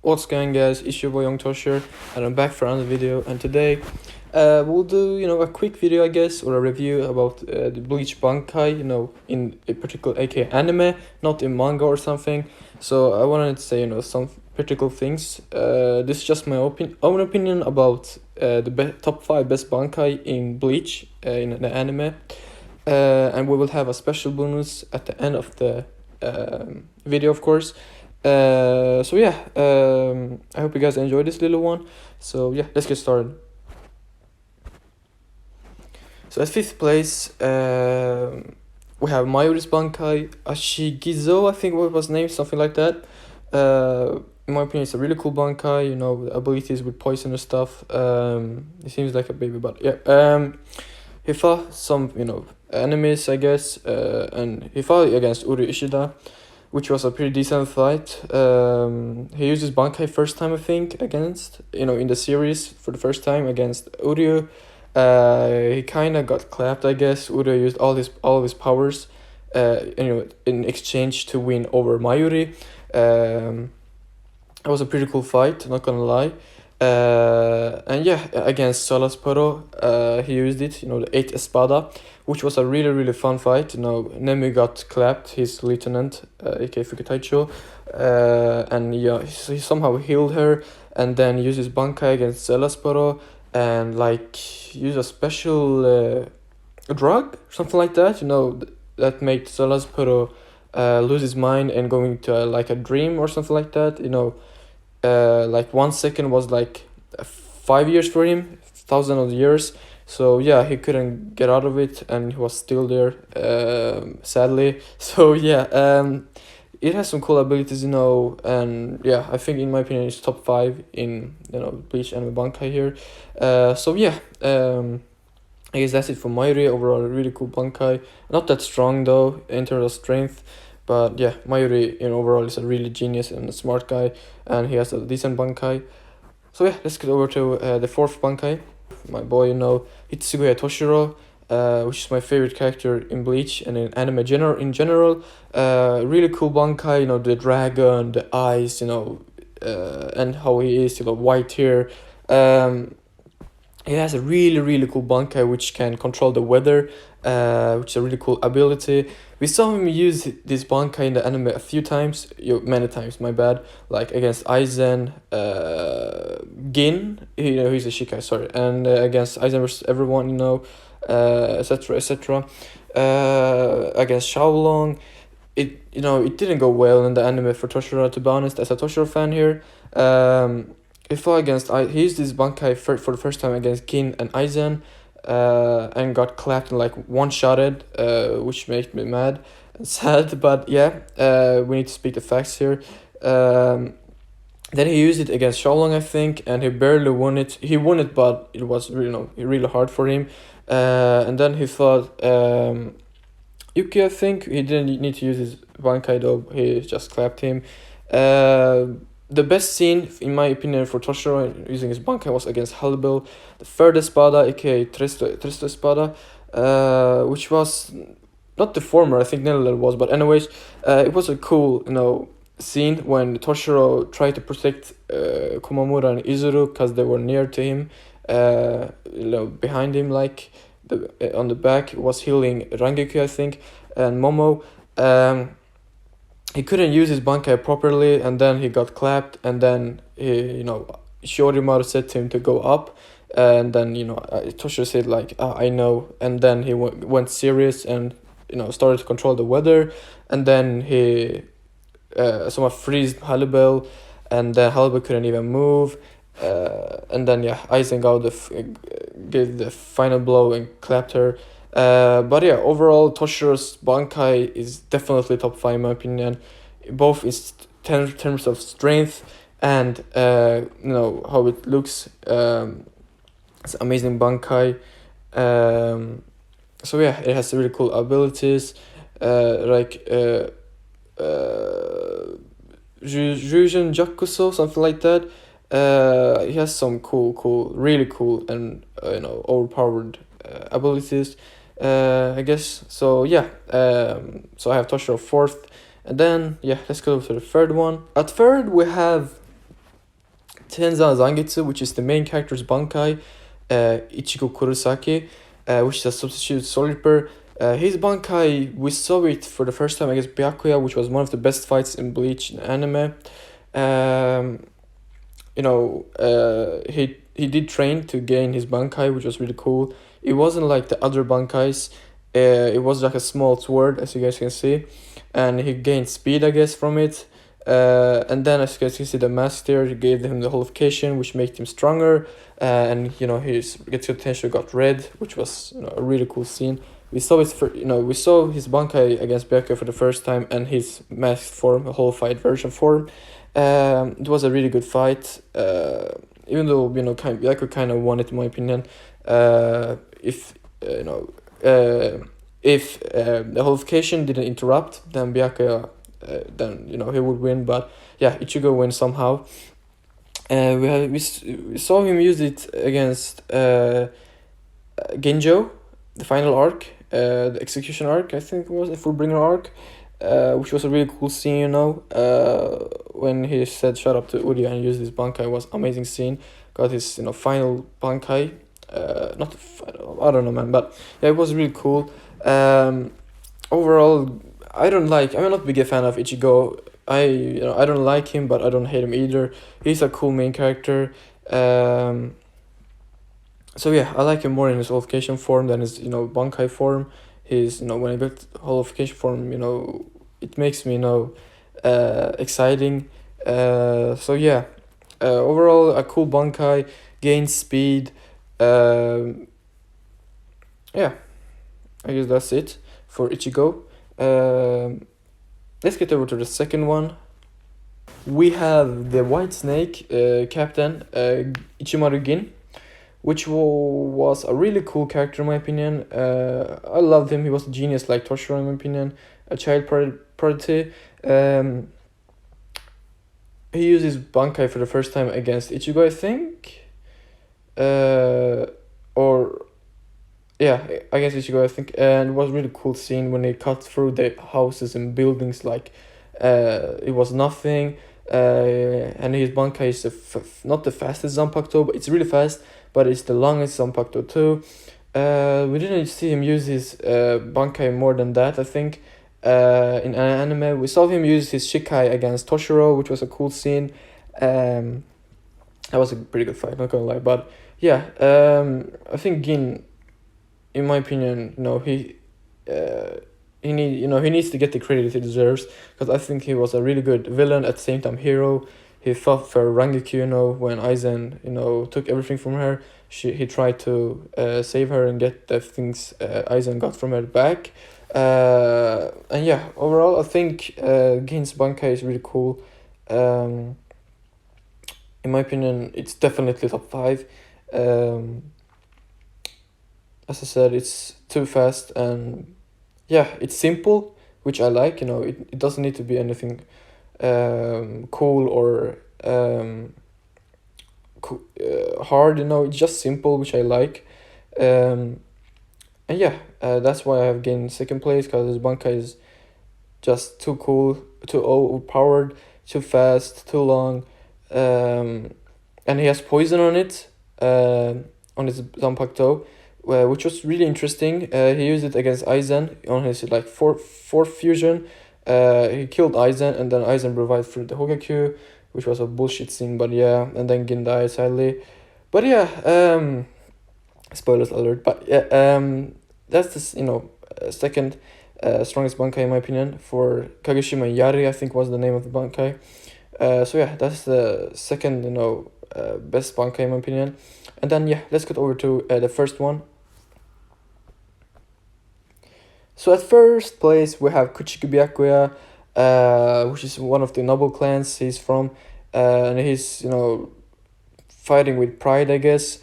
What's going, guys? Ichigo Young Toshiro, and I'm back for another video. And today, we'll do a quick video, I guess, or a review about the Bleach Bankai. In a particular, aka anime, not in manga or something. So I wanted to say some particular things. This is just my own opinion about the top 5 best Bankai in Bleach in the anime. And we will have a special bonus at the end of the video, of course. So yeah, I hope you guys enjoyed this little one. So yeah, let's get started. So at 5th place, we have Mayuri's Bankai, Ashigizo, I think what was named, something like that. In my opinion, it's a really cool Bankai, the abilities with poison and stuff. It seems like a baby, but yeah. He fought some, enemies, I guess, and he fought against Uru Ishida, which was a pretty decent fight. He used his Bankai first time, I think, against, in the series for the first time against Uryu. He kind of got clapped, I guess. Uryu used all of his powers, in exchange to win over Mayuri. It was a pretty cool fight, not gonna lie. And yeah, against Solasporo, he used it, the 8 Espada, which was a really fun fight. Nemi got clapped, his lieutenant, aka Fukutaicho, and yeah, he somehow healed her, and then used his Bankai against Solasporo, and used a special drug, something like that, that made Solasporo lose his mind and go into a dream or something like that, 1 second was 5 years for him, thousands of years. So yeah, he couldn't get out of it, and he was still there, sadly. So yeah, it has some cool abilities, and yeah, I think in my opinion it's top 5 in Bleach and Bankai here. So yeah, I guess that's it for Mayuri. Overall, a really cool Bankai. Not that strong though in terms of strength. But yeah, Mayuri overall is a really genius and a smart guy, and he has a decent Bankai. So yeah, let's get over to the 4th Bankai. My boy, Ichigo Toshiro, which is my favorite character in Bleach and in anime in general. Really cool Bankai, the dragon, the eyes, and how he is, white hair. He has a really cool Bankai which can control the weather, which is a really cool ability. We saw him use this Bankai in the anime a few times, many times, my bad, against Aizen, Gin, he's a Shikai, sorry, and against Aizen versus everyone, etc. Against Shaolong, it didn't go well in the anime for Toshiro, to be honest, as a Toshiro fan here. He fought he used this Bankai for the first time against Gin and Aizen, and got clapped and one-shotted, which made me mad and sad. But yeah, we need to speak the facts here. Then he used it against Shaolong, I think, and he barely won it. He won it, but it was really hard for him. And then he fought Yuki, I think. He didn't need to use his Bankai though. He just clapped him. The best scene, in my opinion, for Toshiro using his Bankai was against Hellbill, the 3rd Espada, aka Tristo Espada, which was not the former, I think Nello was, but anyways, it was a cool, scene when Toshiro tried to protect Komamura and Izuru because they were near to him, behind him, on the back, was healing Rangeku, I think, and Momo. He couldn't use his Bankai properly, and then he got clapped, and then Shorimaru said to him to go up, and then Toshiro said I know, and then he went serious and started to control the weather, and then he somehow freezed Hannibal, and then Hannibal couldn't even move, and then yeah, Aizen gave the final blow and clapped her. But yeah, overall, Toshiro's Bankai is definitely top 5 in my opinion, both in terms of strength and how it looks. It's amazing Bankai. So yeah, it has really cool abilities, Jujin Jakuso, something like that. He has some really cool and overpowered abilities. I guess so. Yeah. So I have Toshiro 4th, and then yeah, let's go to the 3rd one. At 3rd we have Tenza Zangetsu, which is the main character's Bankai, Ichigo Kurosaki, which is a substitute soldier. His Bankai, we saw it for the first time against Byakuya, which was one of the best fights in Bleach in anime. He did train to gain his Bankai, which was really cool. It wasn't like the other Bankais. It was like a small sword, as you guys can see, and he gained speed, I guess, from it. And then, as you guys can see, the master gave him the holification, which made him stronger. And his Getsuga Tensho got red, which was a really cool scene. We saw his Bankai against Byakuya for the first time, and his masked form, a holified version form. It was a really good fight. Even though Byakuya kind of won it, in my opinion. If the holification didn't interrupt, then Byakuya, he would win. But yeah, Ichigo wins somehow. We saw him use it against Genjo, the final arc, the execution arc, I think it was the Fullbringer arc, which was a really cool scene. When he said "shut up" to Uria and used his Bankai, was amazing scene. Got his final Bankai. I don't know, man, but yeah, it was really cool. Overall, I'm not a big fan of Ichigo. I don't like him, but I don't hate him either. He's a cool main character. So yeah, I like him more in his holification form than his Bankai form. His when I got holification form, it makes me exciting. So yeah, overall a cool Bankai, gains speed. Yeah, I guess that's it for Ichigo. Let's get over to the second one. We have the White Snake captain, Ichimaru Gin, which was a really cool character in my opinion. I loved him. He was a genius like Toshiro in my opinion, a child prodigy. He used his Bankai for the first time against Ichigo, I think. Against Ichigo, I think. And it was a really cool scene when they cut through the houses and buildings like it was nothing. And his Bankai is not the fastest Zanpakuto, but it's really fast, but it's the longest Zanpakuto too. We didn't see him use his Bankai more than that, I think. In an anime, we saw him use his Shikai against Toshiro, which was a cool scene. That was a pretty good fight, not gonna lie. But yeah, I think Gin, in my opinion, he needs to get the credit he deserves, because I think he was a really good villain at the same time hero. He fought for Rangiku, when Aizen, took everything from her. He tried to save her and get the things Aizen got from her back. And yeah, overall, I think Gin's Bankai is really cool. In my opinion, it's definitely top 5. As I said, it's too fast, and yeah, it's simple, which I like. It doesn't need to be anything cool or hard. It's just simple, which I like. And yeah, that's why I have gained second place, because his Bankai is just too cool, too overpowered, too fast, too long, and he has poison on it, on his Zanpakuto, which was really interesting. He used it against Aizen on his fourth fusion. He killed Aizen, and then Aizen revived through the Hokage, which was a bullshit scene, but yeah, and then Gin died sadly. But yeah, spoilers alert. But yeah, that's this second strongest Bankai in my opinion. For Kagoshima Yari, I think was the name of the Bankai. So yeah, that's the second best Bankai in my opinion. And then yeah, let's get over to the first one. So at first place we have Kuchiku Byakuya, which is one of the noble clans he's from, and he's fighting with pride, I guess.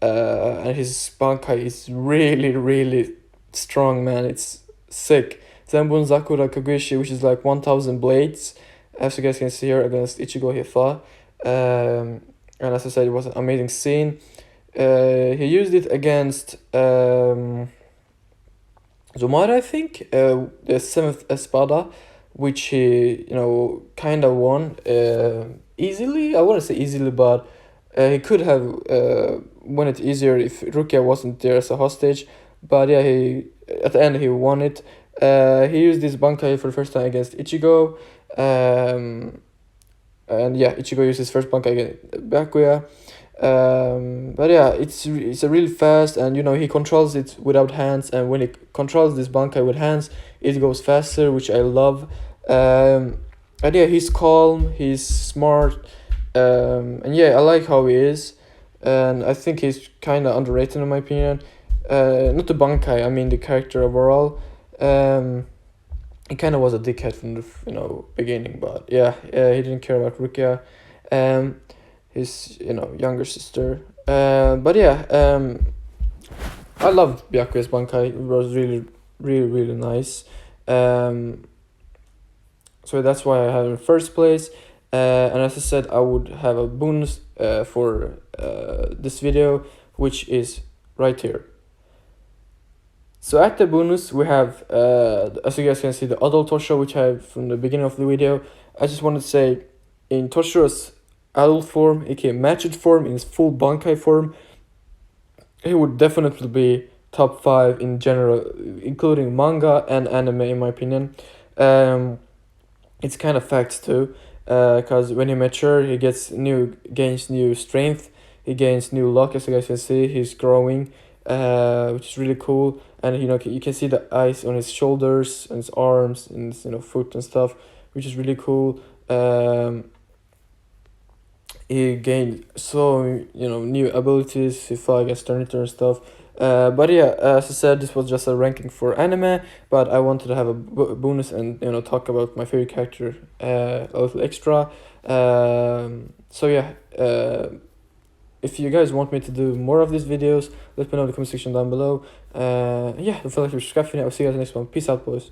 And his Bankai is really, really strong, man. It's sick. Zenbun Zakura Kagushi, which is like 1000 blades, as you guys can see here, against Ichigo Hifa. And as I said, it was an amazing scene. He used it against Zumara, I think, the 7th Espada, which he, kind of won. easily. I wouldn't say easily, but he could have won it easier if Rukia wasn't there as a hostage. But yeah, he at the end he won it. He used this Bankai for the first time against Ichigo. And yeah, Ichigo used his first Bankai against Byakuya. But yeah, it's a really fast, and you know he controls it without hands, and when he controls this Bankai with hands, it goes faster, which I love. And yeah, he's calm, he's smart, and yeah, I like how he is, and I think he's kind of underrated in my opinion. Not the Bankai, I mean the character overall. He kind of was a dickhead from the beginning, but yeah, he didn't care about Rukia, his younger sister. But yeah, I loved Byakuya's Bankai. It was really nice. So that's why I had it in first place. And as I said, I would have a bonus for this video, which is right here. So at the bonus we have, as you guys can see, the adult Toshiro, which I have from the beginning of the video. I just wanted to say, in Toshiro's adult form, aka matched form, in his full Bankai form, he would definitely be top 5 in general, including manga and anime in my opinion. It's kind of facts too, because when he matures, he gains new strength, he gains new luck. As you guys can see, he's growing, which is really cool. And you can see the eyes on his shoulders and his arms and his foot and stuff, which is really cool. He gained new abilities. He fought against Terminator and stuff. But yeah, as I said, this was just a ranking for anime, but I wanted to have a bonus and talk about my favorite character a little extra. So yeah, if you guys want me to do more of these videos, let me know in the comment section down below. Yeah, don't forget to subscribe for now. I'll see you guys in the next one. Peace out, boys.